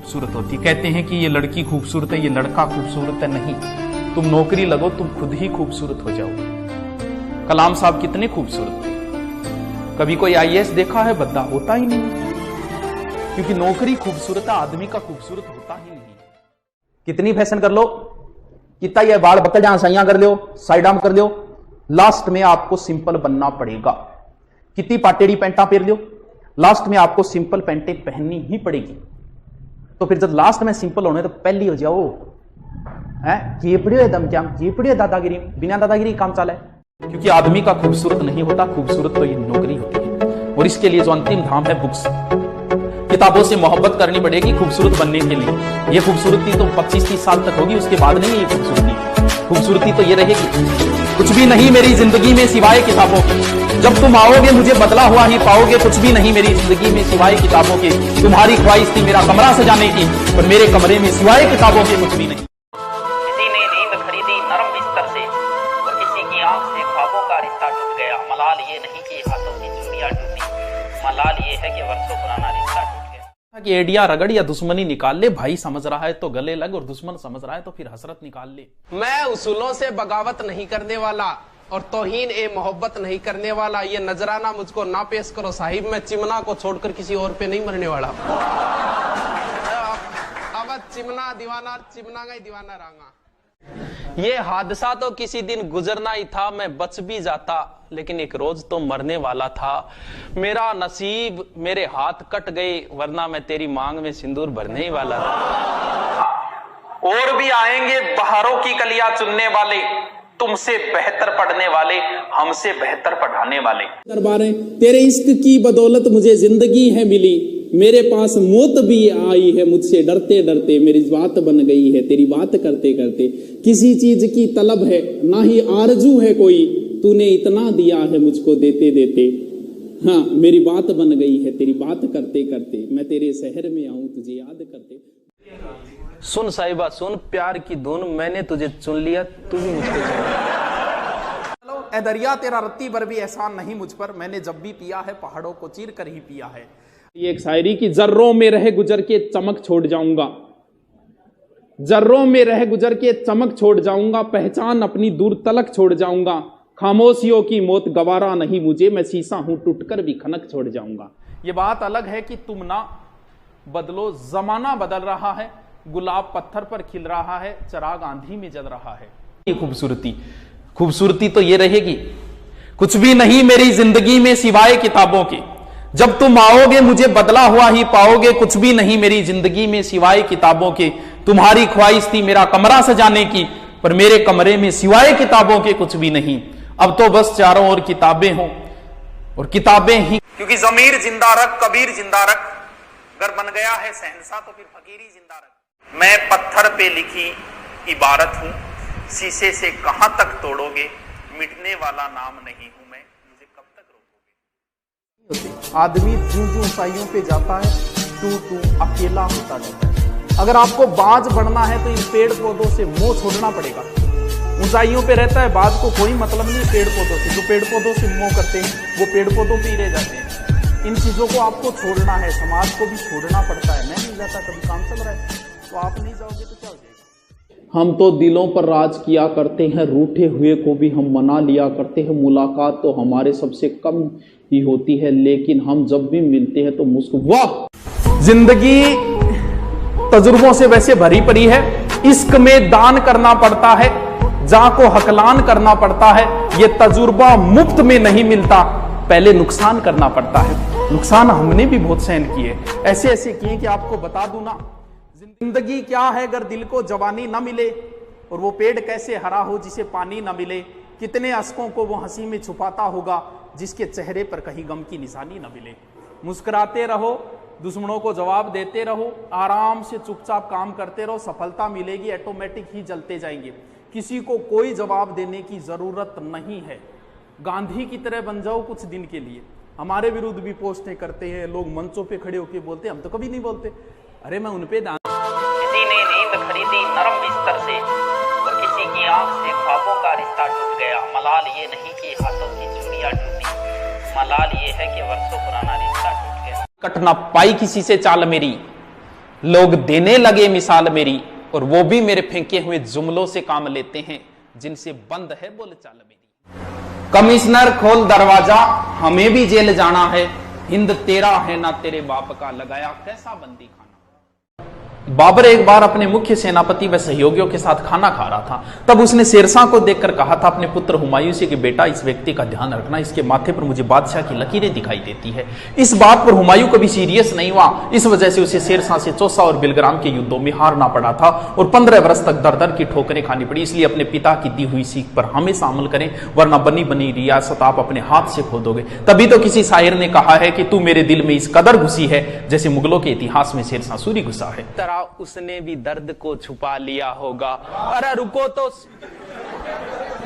खूबसूरत होती। कहते हैं कि ये लड़की खूबसूरत है, ये लड़का खूबसूरत है। नहीं, तुम नौकरी लगो, तुम खुद ही खूबसूरत हो जाओ। कलाम साहब कितने खूबसूरत थे। कभी कोई आईएएस देखा है बद्दा? होता ही नहीं, क्योंकि नौकरी खूबसूरत है, आदमी का खूबसूरत होता ही नहीं। कितनी फैशन कर लो, कितना ये बाल बकल जहां साइया कर लो, साइड आर्म कर लो, लास्ट में आपको सिंपल बनना पड़ेगा। कितनी पाटेड़ी पैंटा पहन लो, लास्ट में आपको सिंपल पैंटें पहननी ही पड़ेगी। तो फिर जब लास्ट में सिंपल होने तो पहली हो जाओ है, ये पड़ियो दम क्या, ये पड़ियो दादागिरी, बिना दादागिरी काम चाला है। क्योंकि आदमी का खूबसूरत नहीं होता, खूबसूरत तो ये नौकरी होती है। और इसके लिए जो अंतिम धाम है बुक्स, किताबों से मोहब्बत करनी पड़ेगी खूबसूरत बनने के लिए। ये खूबसूरती तो 25-30 साल तक होगी, उसके बाद नहीं। ये खूबसूरती खूबसूरती तो ये रहेगी। कुछ भी नहीं मेरी जिंदगी में सिवाय किताबों के, जब तुम आओगे मुझे बदला हुआ ही पाओगे। कुछ भी नहीं मेरी जिंदगी में सिवाय किताबों के, तुम्हारी ख्वाहिश थी मेरा कमरा सजाने की, पर मेरे कमरे में सिवाय किताबों के कुछ भी नहीं। किसी ने नींद खरीदी नरम बिस्तर से, और किसी की आंख से ख्वाबों का रिश्ता टूट गया। मलाल ये नहीं कि हाथों की चूड़ियां टूटी, मलाल ये है कि वर्षों पुराना रिश्ता टूट गया। कि एडिया रगड़ या दुश्मनी निकाल ले, भाई समझ रहा है तो गले लग, और दुश्मन समझ रहा है तो फिर हसरत निकाल ले। मैं उसूलों से बगावत नहीं करने वाला और तौहीन ए मोहब्बत नहीं करने वाला। ये नजराना मुझको ना पेश करो साहिब, मैं चिमना को छोड़कर किसी और पे नहीं मरने वाला। अब चिमना दीवाना, चिमना का ही दीवाना रहा। ये हादसा तो किसी दिन गुजरना ही था, मैं बच भी जाता, लेकिन एक रोज तो मरने वाला था। मेरा नसीब, मेरे हाथ कट गए, वरना मैं तेरी मांग में सिंदूर भरने ही वाला था। और भी आएंगे बहारों की कलियां चुनने वाले, तुमसे बेहतर पढ़ने वाले, हमसे बेहतर पढ़ाने वाले। दरबारे तेरे इश्क की बदौलत मुझे जिंदगी है मिली, मेरे पास मौत भी आई है मुझसे डरते डरते, मेरी बात बन गई है तेरी बात करते करते। किसी चीज की तलब है ना ही आरजू है कोई, तूने इतना दिया है मुझको देते देते। हाँ, मेरी बात बन गई है तेरी बात करते करते, मैं तेरे शहर में आऊं तुझे याद करते। सुन साहिबा सुन, प्यार की धुन, मैंने तुझे चुन लिया, तू भी मुझको चुन लिया। चलो ए दरिया तेरा रत्ती भर भी एहसान नहीं मुझ पर, मैंने जब भी पिया है पहाड़ों को चीर कर ही पिया है। ये एक शायरी की, जर्रों में रह गुजर के चमक छोड़ जाऊंगा, जर्रों में रह गुजर के चमक छोड़ जाऊंगा, पहचान अपनी दूर तलक छोड़ जाऊंगा। खामोशियों की मौत गवारा नहीं मुझे, मैं शीशा हूं टूटकर भी खनक छोड़ जाऊंगा। ये बात अलग है कि तुम ना बदलो, जमाना बदल रहा है, गुलाब पत्थर पर खिल रहा है, चिराग आंधी में जल रहा है। ये खूबसूरती खूबसूरती तो ये रहेगी। कुछ भी नहीं मेरी जिंदगी में सिवाय किताबों के, जब तुम आओगे मुझे बदला हुआ ही पाओगे। कुछ भी नहीं मेरी जिंदगी में सिवाय किताबों के, तुम्हारी ख्वाहिश थी मेरा कमरा सजाने की, पर मेरे कमरे में सिवाय किताबों के कुछ भी नहीं। अब तो बस चारों ओर किताबें हों और किताबें ही, क्योंकि जमीर जिंदा रख, कबीर जिंदा रख, अगर बन गया है शहंशाह तो फिर फकीरी जिंदा रख। मैं पत्थर पे लिखी इबारत हूं, शीशे से कहां तक तोड़ोगे, मिटने वाला नाम नहीं हूं मैं, मुझे कब तक रोकोगे। आदमी ज्यों ज्यों ऊंचाइयों पे जाता है तू अकेला होता जाता है। अगर आपको बाज बढ़ना है तो इन पेड़ पौधों से मोह छोड़ना पड़ेगा। ऊंचाइयों पे रहता है बाज को कोई मतलब नहीं पेड़ पौधों से, जो पेड़ पौधों से मोह करते हैं वो पेड़ पौधों पे ही रह जाते हैं। इन चीजों को आपको छोड़ना है, समाज को भी छोड़ना पड़ता है। मैं नहीं जाता, कभी काम चल रहा है तो आप नहीं जाओगे तो क्या हो जाएगा। हम तो दिलों पर राज किया करते हैं, रूठे हुए को भी हम मना लिया करते हैं। मुलाकात तो हमारे सबसे कम ही होती है, लेकिन हम जब भी मिलते हैं तो वाह। जिंदगी तजुर्बों से वैसे भरी पड़ी है। इश्क में दान करना पड़ता है, जा को हकलान करना पड़ता है। ये तजुर्बा मुफ्त में नहीं मिलता, पहले नुकसान करना पड़ता है। नुकसान हमने भी बहुत सहन किए, ऐसे ऐसे किए कि आपको बता दूं ना। जिंदगी क्या है अगर दिल को जवानी न मिले, और वो पेड़ कैसे हरा हो जिसे पानी न मिले। कितने अश्कों को वो हंसी में छुपाता होगा जिसके चेहरे पर कहीं गम की निशानी न मिले। मुस्कुराते रहो, दुश्मनों को जवाब देते रहो, आराम से चुपचाप काम करते रहो, सफलता मिलेगी, ऑटोमेटिक ही जलते जाएंगे। किसी को कोई जवाब देने की जरूरत नहीं है। गांधी की तरह बन जाओ कुछ दिन के लिए। हमारे विरुद्ध भी पोस्टें करते हैं लोग, मंचों पे खड़े होकर बोलते हैं, हम तो कभी नहीं बोलते। अरे मैं उनपे किसी ने नींद खरीदी नरम बिस्तर से, और किसी की आंख से ख्वाबों का रिश्ता टूट गया। मलाल ये नहीं कि हाथों की चूड़ियां टूटी, मलाल ये है कि वर्षों पुराना रिश्ता टूट गया। कट ना पाई किसी से चाल मेरी, लोग देने लगे मिसाल मेरी, और वो भी मेरे फेंके हुए जुमलों से काम लेते हैं, जिनसे बंद है बोलचाल मेरी। कमिश्नर खोल दरवाजा, हमें भी जेल जाना है, हिंद तेरा है ना तेरे बाप का, लगाया कैसा बंदी खाना। बाबर एक बार अपने मुख्य सेनापति व सहयोगियों के साथ खाना खा रहा था। तब उसने शेरशाह को देखकर कहा था अपने पुत्र हुमायूं से कि बेटा, इस व्यक्ति का ध्यान रखना, इसके माथे पर मुझे बादशाह की लकीरें दिखाई देती है। इस बात पर हुमायूं कभी सीरियस नहीं हुआ। इस वजह से उसे शेरशाह से चौसा और बिलग्राम के युद्धों में हारना पड़ा था और 15 वर्ष तक दर दर की ठोकरें खानी पड़ी। इसलिए अपने पिता की दी हुई सीख पर हमेशा अमल करें, वरना बनी बनी रियासत आप अपने हाथ से खो दोगे। तभी तो किसी शायर ने कहा है कि तू मेरे दिल में इस कदर घुसी है जैसे मुगलों के इतिहास में शेरशाह सूरी घुसा है। उसने भी दर्द को छुपा लिया होगा। अरे रुको तो,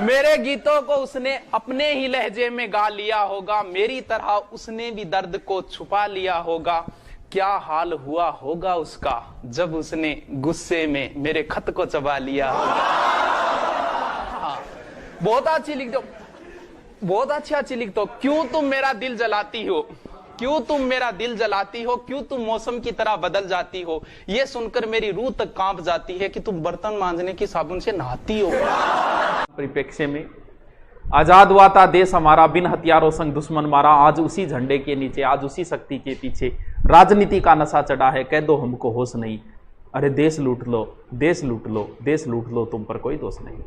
मेरे गीतों को उसने अपने ही लहजे में गा लिया होगा, मेरी तरह उसने भी दर्द को छुपा लिया होगा। क्या हाल हुआ होगा उसका जब उसने गुस्से में मेरे खत को चबा लिया होगा। बहुत अच्छी लिख दो, बहुत अच्छी लिख दो। क्यों तुम मेरा दिल जलाती हो, क्यों तुम मेरा दिल जलाती हो, क्यों तुम मौसम की तरह बदल जाती हो, ये सुनकर मेरी रूह तक कांप जाती है कि तुम बर्तन मांजने की साबुन से नहाती हो। परिप्रेक्ष्य में आजाद हुआ था देश हमारा, बिन हथियारों संग दुश्मन मारा, आज उसी झंडे के नीचे, आज उसी शक्ति के पीछे, राजनीति का नशा चढ़ा है, कह दो हमको होश नहीं। अरे देश लूट लो, देश लूट लो, देश लूट लो, तुम पर कोई दोष नहीं।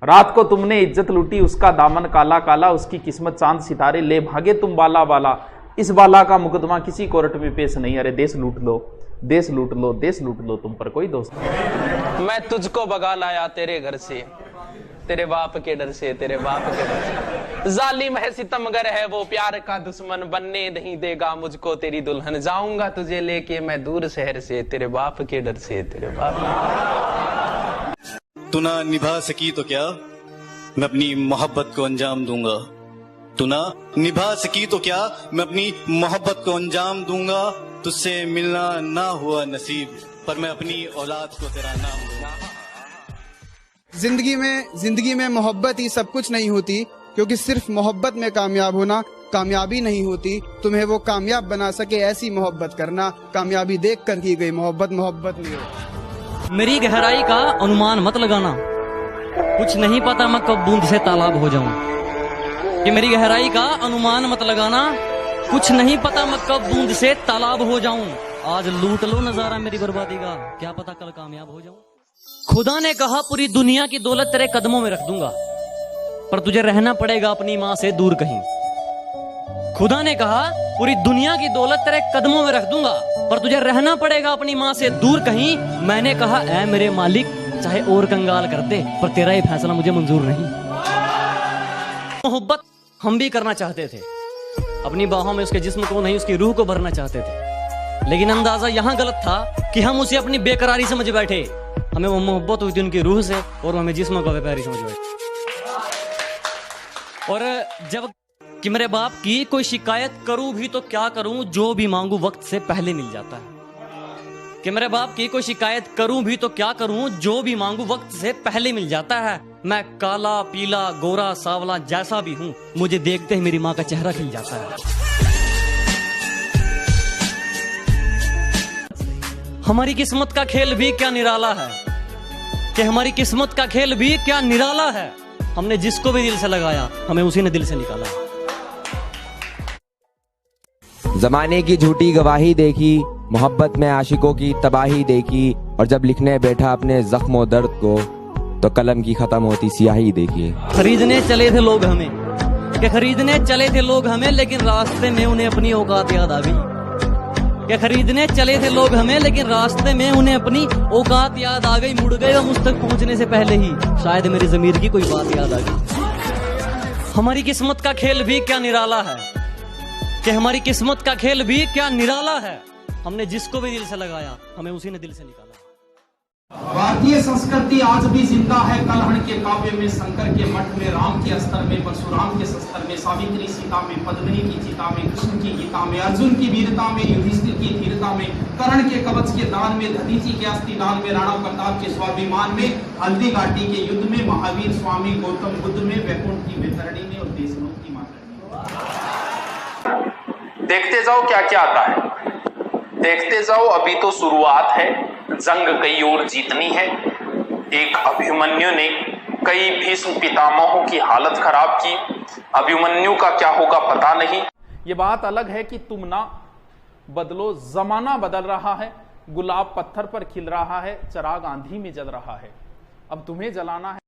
रात को तुमने इज्जत लूटी, उसका दामन काला काला, उसकी किस्मत चांद सितारे, ले भागे तुम बाला बाला, इस बाला का मुकदमा किसी कोर्ट में पेश नहीं। अरे देश लूट लो, देश लूट लो, देश लूट लो, तुम पर कोई दोष नहीं। मैं तुझको भगा लाया तेरे घर से, तेरे बाप के डर से, तेरे बाप के डर से। जालिम है सितमगर है वो, प्यार का दुश्मन, बनने नहीं देगा मुझको तेरी दुल्हन, जाऊंगा तुझे लेके मैं दूर शहर से, तेरे बाप के डर से, तेरे बाप। तू ना निभा सकी तो क्या, मैं अपनी मोहब्बत को अंजाम दूंगा। तू ना निभा सकी तो क्या, मैं अपनी मोहब्बत को अंजाम दूंगा। तुझसे मिलना ना हुआ नसीब, पर मैं अपनी औलाद को तेरा नाम दूंगा। जिंदगी में मोहब्बत ही सब कुछ नहीं होती, क्योंकि सिर्फ मोहब्बत में कामयाब होना कामयाबी नहीं होती। तुम्हें वो कामयाब बना सके ऐसी मोहब्बत करना, कामयाबी देख कर की गई मोहब्बत मोहब्बत नहीं होती। मेरी गहराई का अनुमान मत लगाना, कुछ नहीं पता मैं कब बूंद से तालाब हो जाऊं। कि मेरी गहराई का अनुमान मत लगाना, कुछ नहीं पता मैं कब बूंद से तालाब हो जाऊं। आज लूट लो नजारा मेरी बर्बादी का, क्या पता कल कामयाब हो जाऊं। खुदा ने कहा पूरी दुनिया की दौलत तेरे कदमों में रख दूंगा, पर तुझे रहना पड़ेगा अपनी माँ से दूर कहीं। खुदा ने कहा पूरी दुनिया की दौलत तेरे कदमों में रख दूंगा, पर तुझे रहना पड़ेगा अपनी माँ से दूर कहीं। मैंने कहा ऐ मेरे मालिक, चाहे और कंगाल कर दे, पर तेरा ये फैसला मुझे मंजूर नहीं। मोहब्बत हम भी करना चाहते थे, अपनी बाहों में उसके जिस्म को नहीं उसकी रूह को भरना चाहते थे, लेकिन अंदाजा यहाँ गलत था कि हम उसे अपनी बेकरारी समझ बैठे। हमें वो मोहब्बत हुई थी उनकी रूह से और हमें जिस्म को व्यापारी समझ बैठे। और जब कि मेरे बाप की कोई शिकायत करूं भी तो क्या करूं, जो भी मांगू वक्त से पहले मिल जाता है। कि मेरे बाप की कोई शिकायत करूं भी तो क्या करूं, जो भी मांगू वक्त से पहले मिल जाता है। मैं काला पीला गोरा सावला जैसा भी हूं, मुझे देखते ही मेरी माँ का चेहरा खिल जाता है। हमारी किस्मत का खेल भी क्या निराला है, कि हमारी किस्मत का खेल भी क्या निराला है। हमने जिसको भी दिल से लगाया, हमें उसी ने दिल से निकाला। जमाने की झूठी गवाही देखी, मोहब्बत में आशिकों की तबाही देखी, और जब लिखने बैठा अपने जख्मों दर्द को, तो कलम की खत्म होती स्याही देखिए। खरीदने चले थे लोग हमें, कि खरीदने चले थे लोग हमें, लेकिन रास्ते में उन्हें अपनी औकात याद आ गई। कि खरीदने चले थे लोग हमें, लेकिन रास्ते में उन्हें अपनी औकात याद आ गई। मुड़ गए मुझ तक पहुंचने से पहले ही, शायद मेरी ज़मीर की कोई बात याद आ गई। हमारी किस्मत का खेल भी क्या निराला है, कि हमारी किस्मत का खेल भी क्या निराला है। हमने जिसको भी दिल से लगाया, हमें उसी ने दिल से निकाला। भारतीय संस्कृति आज भी जिंदा है, कलहण के काव्य में, शंकर के मठ में, राम के अस्त्र में, परशुराम के शस्त्र में, सावित्री सीता में, पद्मिनी की चिता में, कृष्ण की गीता में, अर्जुन की वीरता में, युधिष्ठिर की धीरता में, कर्ण के कवच के दान में, दधीची के अस्थिदान में, राणा प्रताप के स्वाभिमान में, हल्दी घाटी के युद्ध में, महावीर स्वामी गौतम बुद्ध में, वैकुंठ की वितरणी में और देशमुख की मातरणी में। देखते जाओ क्या क्या आता है। देखते जाओ, अभी तो शुरुआत है, जंग कई और जीतनी है। एक अभिमन्यु ने कई भीष्म पितामहों की हालत खराब की, अभिमन्यु का क्या होगा पता नहीं। ये बात अलग है कि तुम ना बदलो, जमाना बदल रहा है, गुलाब पत्थर पर खिल रहा है, चिराग आंधी में जल रहा है, अब तुम्हें जलाना है।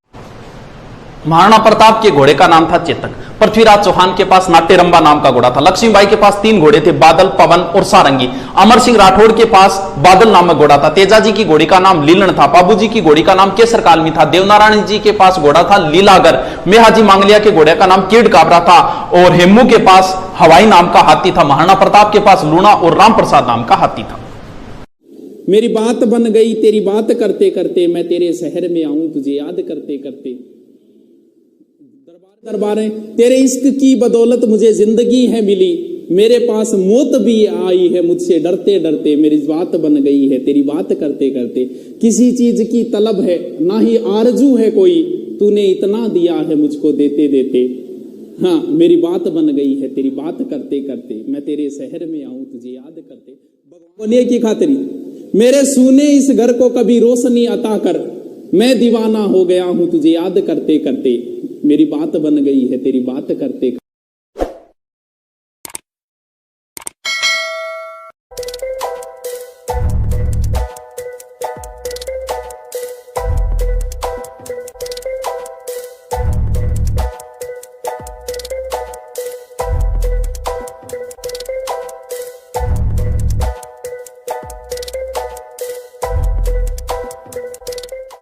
महाराणा प्रताप के घोड़े का नाम था चेतक। पृथ्वीराज चौहान के पास नाट्यरंबा नाम का घोड़ा था। लक्ष्मीबाई के पास 3 घोड़े थे, बादल, पवन और सारंगी। अमर सिंह राठौड़ के पास बादल नामक घोड़ा था। तेजाजी की घोड़ी का नाम लीलन था। बाबूजी की घोड़ी का नाम केसर कालमी था। देवनारायण जी के पास घोड़ा था लीलागर। मेहाजी मांगलिया के घोड़े का नाम कीड़ काबरा था और हेमू के पास हवाई नाम का हाथी था। महाराणा प्रताप के पास लूणा और राम प्रसाद नाम का हाथी था। मेरी बात बन गई तेरी बात करते करते, मैं तेरे शहर में आऊं तुझे याद करते करते। दरबारें तेरे इश्क की बदौलत मुझे जिंदगी है मिली, मेरे पास मौत भी आई है मुझसे डरते डरते। मेरी बात बन गई है तेरी बात करते करते। किसी चीज की तलब है ना ही आरजू है कोई, तूने इतना दिया है मुझको देते देते। हाँ, मेरी बात बन गई है तेरी बात करते करते, मैं तेरे शहर में आऊं तुझे याद करते। बोलिए की खातरी मेरे सूने इस घर को कभी रोशनी अता कर, मैं दीवाना हो गया हूं तुझे याद करते करते। मेरी बात बन गई है तेरी बात करते